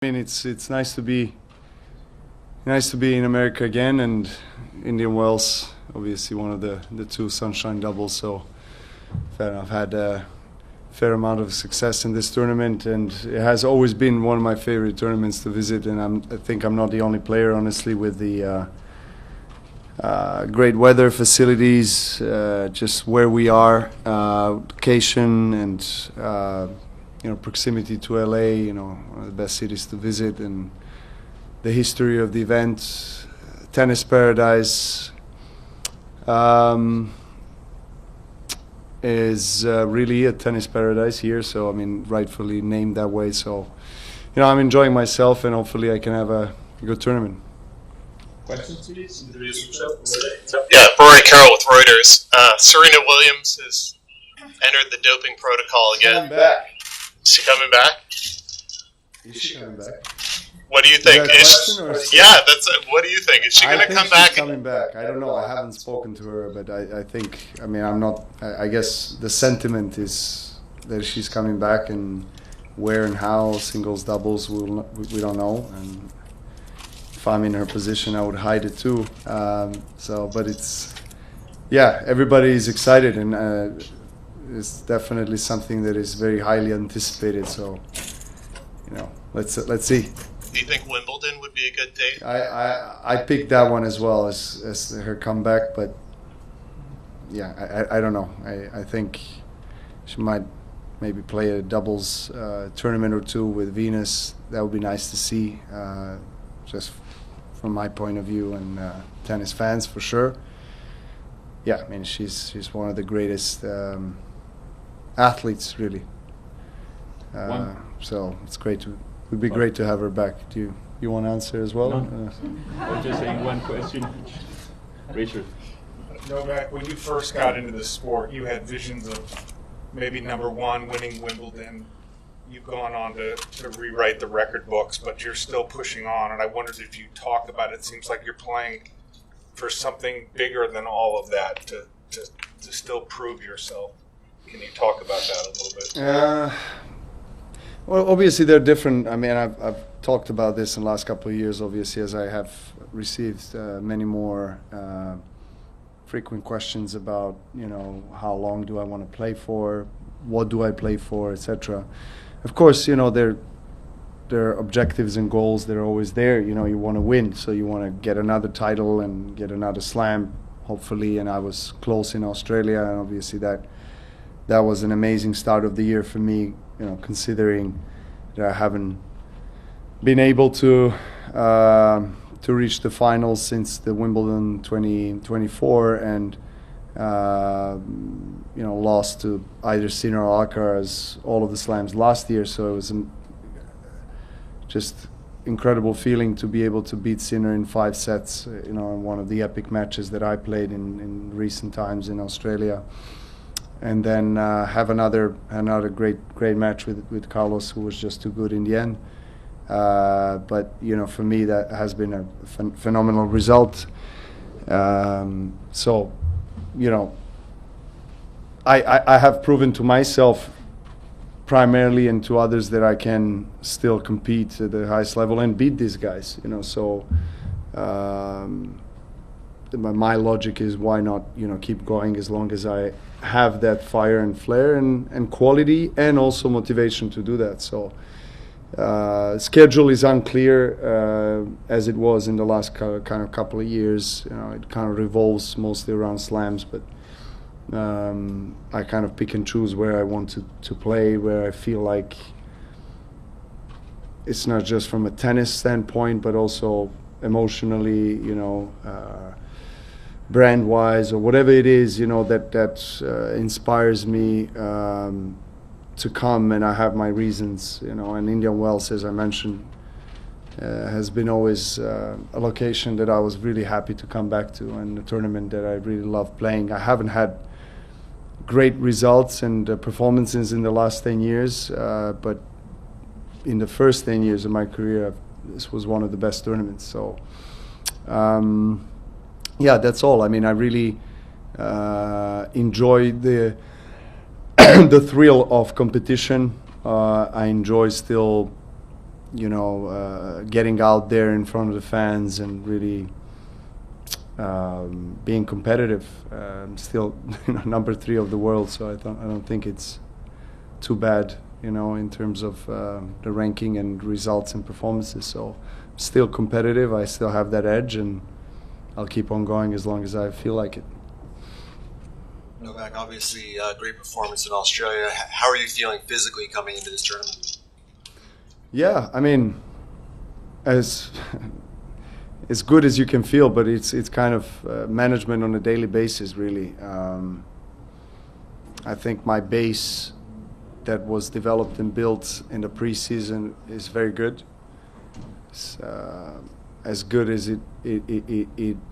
I mean, it's nice to be in America again, and Indian Wells, obviously one of the two Sunshine doubles. So I've had a fair amount of success in this tournament, and it has always been one of my favorite tournaments to visit. And I think I'm not the only player, honestly, with the great weather, facilities, just where we are, location, and proximity to LA. One of the best cities to visit, and the history of the event, tennis paradise, is really a tennis paradise here. So I mean, rightfully named that way. So I'm enjoying myself, and hopefully I can have a good tournament. Questions, please? Yeah, Rory Carroll with Reuters. Serena Williams has entered the doping protocol again. Coming back. Is she coming back? Is she coming back? What do you think? What do you think? Is she going to come back? She's coming back. I don't know. I haven't spoken to her, but I think. I mean, I'm not. I guess the sentiment is that she's coming back, and where and how, singles, doubles, we don't know. And if I'm in her position, I would hide it too. But it's, everybody is excited, and it's definitely something that is very highly anticipated. So, let's see. Do you think Wimbledon would be a good date? I picked that one as well as her comeback, but I don't know. I think she might maybe play a doubles tournament or two with Venus. That would be nice to see, just from my point of view, and tennis fans for sure. Yeah, I mean, she's one of the greatest athletes, really. So it's great to. It would be great to have her back. Do you want to answer as well? No. I'm just saying one question. Richard. Novak, when you first got into the sport, you had visions of maybe number one, winning Wimbledon. You've gone on to rewrite the record books, but you're still pushing on. And I wondered if you talk about it. It seems like you're playing for something bigger than all of that to still prove yourself. Can you talk about that a little bit? Well, obviously they're different. I mean, I've talked about this in the last couple of years, obviously, as I have received many more frequent questions about, how long do I want to play for, what do I play for, etc. Of course, their objectives and goals, they're always there. You want to win, so you want to get another title and get another slam, hopefully. And I was close in Australia, and obviously that was an amazing start of the year for me. Considering that I haven't been able to reach the finals since the Wimbledon 2024, and lost to either Sinner or Alcaraz all of the slams last year. So it was just incredible feeling to be able to beat Sinner in 5 sets. In one of the epic matches that I played in recent times in Australia. And then have another great match with Carlos, who was just too good in the end. But for me, that has been a phenomenal result. So I have proven to myself primarily, and to others, that I can still compete at the highest level and beat these guys. So my logic is, why not keep going as long as I have that fire and flair and quality, and also motivation to do that. So schedule is unclear, as it was in the last kind of couple of years. It kind of revolves mostly around slams, but I kind of pick and choose where I want to play, where I feel like it's not just from a tennis standpoint, but also emotionally, brand-wise, or whatever it is, that inspires me to come, and I have my reasons, And Indian Wells, as I mentioned, has been always a location that I was really happy to come back to, and a tournament that I really love playing. I haven't had great results and performances in the last 10 years, but in the first 10 years of my career, this was one of the best tournaments. So. That's all. I mean, I really enjoy the the thrill of competition. I enjoy still getting out there in front of the fans and really being competitive. Still, number 3 of the world, so I don't think it's too bad, in terms of the ranking and results and performances. So still competitive. I still have that edge, and I'll keep on going as long as I feel like it. Novak, obviously great performance in Australia. How are you feeling physically coming into this tournament? Yeah, I mean, as good as you can feel, but it's kind of management on a daily basis, really. I think my base that was developed and built in the preseason is very good. It's, as good as it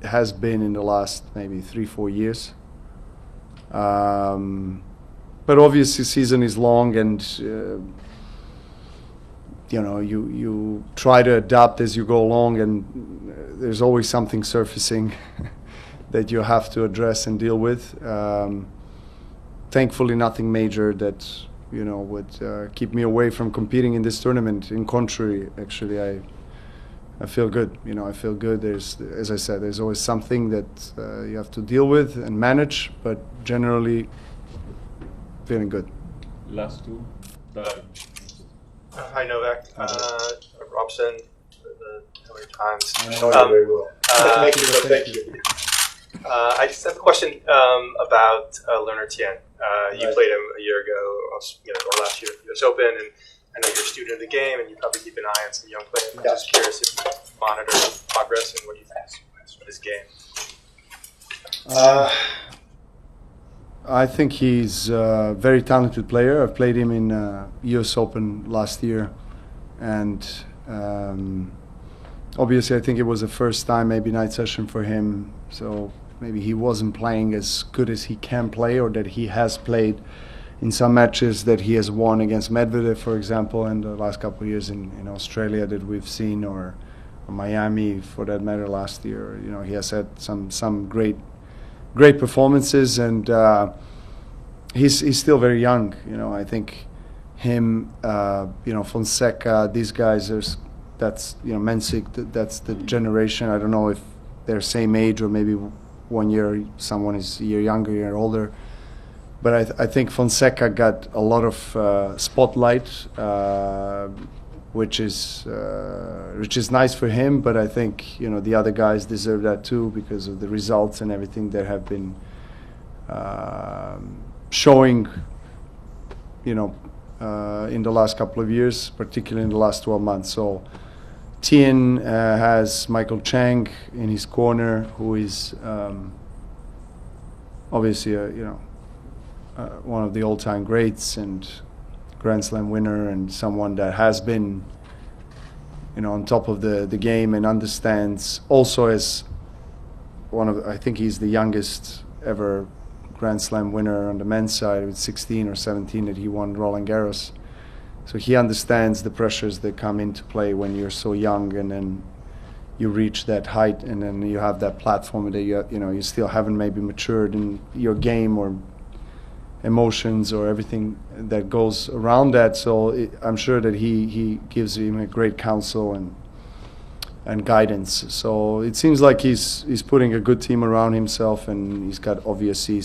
has been in the last maybe 3-4 years. But obviously, season is long, and you try to adapt as you go along, and there's always something surfacing that you have to address and deal with. Thankfully, nothing major that would keep me away from competing in this tournament. In contrary, actually, I feel good. I feel good. As I said, there's always something that you have to deal with and manage, but generally feeling good. Last two. Hi, Novak. Robson, the LA Times. I know you very well. Thank you. I just have a question about Lerner Tien. You played him a year ago, or last year at the US Open, and I know you're a student of the game, and you probably keep an eye on some young players. I'm just curious if you monitor his progress and what you think of his game. I think he's a very talented player. I've played him in US Open last year, and obviously I think it was the first time maybe night session for him, so maybe he wasn't playing as good as he can play, or that he has played in some matches that he has won against Medvedev, for example, in the last couple of years in Australia that we've seen, or Miami for that matter last year. He has had some great performances, and he's still very young. I think him, Fonseca, these guys, that's Mensik, that's the generation. I don't know if they're same age or maybe 1 year, someone is a year younger, a year older. But I think Fonseca got a lot of spotlight, which is nice for him. But I think the other guys deserve that too, because of the results and everything that have been showing. In the last couple of years, particularly in the last 12 months. So Tien has Michael Chang in his corner, who is obviously one of the all-time greats and Grand Slam winner, and someone that has been on top of the game and understands also as I think he's the youngest ever Grand Slam winner on the men's side with 16 or 17 that he won Roland Garros. So he understands the pressures that come into play when you're so young, and then you reach that height, and then you have that platform that you still haven't maybe matured in your game or emotions or everything that goes around that. So I'm sure that he gives him a great counsel and guidance. So it seems like he's putting a good team around himself, and he's got obviously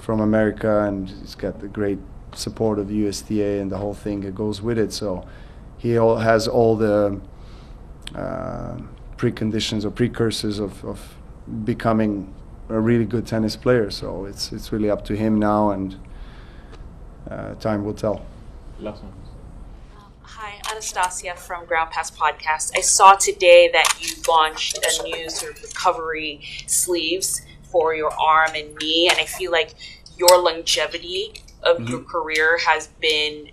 from America, and he's got the great support of the USTA and the whole thing that goes with it. So he has all the preconditions or precursors of becoming a really good tennis player. So it's really up to him now, and time will tell. Last one. Hi, Anastasia from Ground Pass Podcast. I saw today that you launched a new sort of recovery sleeves for your arm and knee, and I feel like your longevity of your career has been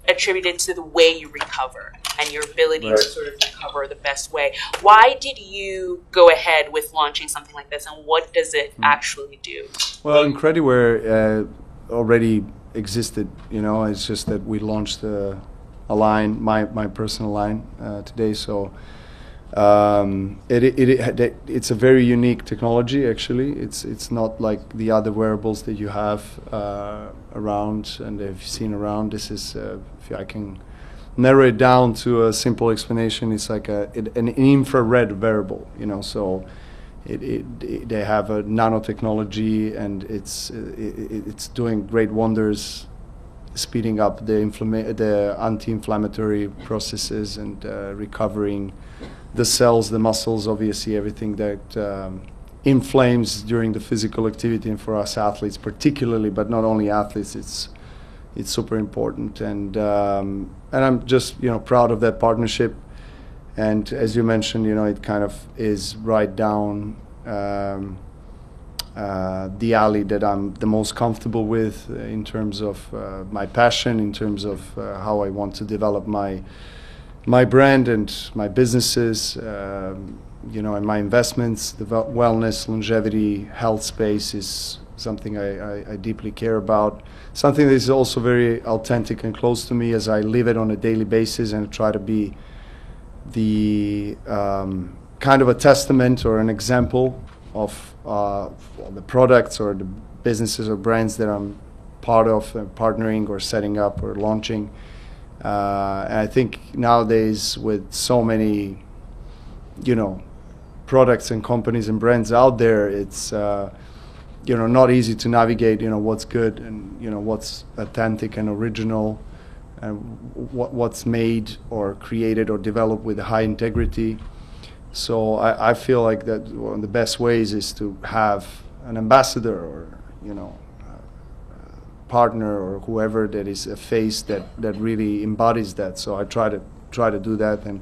attributed to the way you recover and your ability to sort of recover the best way. Why did you go ahead with launching something like this, and what does it actually do? Well, Incrediwear already existed, it's just that we launched a line, my personal line today. So it's a very unique technology. Actually, it's not like the other wearables that you have around and they've seen around. This is, if I can narrow it down to a simple explanation, it's like an infrared wearable, you know. So they have a nanotechnology, and it's doing great wonders, speeding up the anti-inflammatory processes and recovering the cells, the muscles, obviously everything that inflames during the physical activity, and for us athletes particularly, but not only athletes, it's super important. And I'm just proud of that partnership. And as you mentioned, it kind of is right down the alley that I'm the most comfortable with in terms of my passion, in terms of how I want to develop my brand and my businesses, and my investments. The wellness, longevity, health space is something I deeply care about. Something that is also very authentic and close to me, as I live it on a daily basis and try to be the kind of a testament or an example of the products or the businesses or brands that I'm part of, partnering or setting up or launching. And I think nowadays, with so many, products and companies and brands out there, it's not easy to navigate. What's good and what's authentic and original, and what's made or created or developed with high integrity. So I feel like that one of the best ways is to have an ambassador or partner or whoever that is a face that really embodies that. So I try to do that, and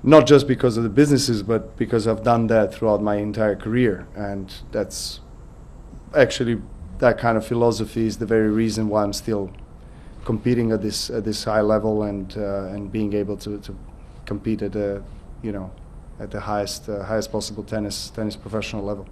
not just because of the businesses, but because I've done that throughout my entire career. And that's actually, that kind of philosophy is the very reason why I'm still competing at this high level and being able to compete at the highest possible tennis professional level.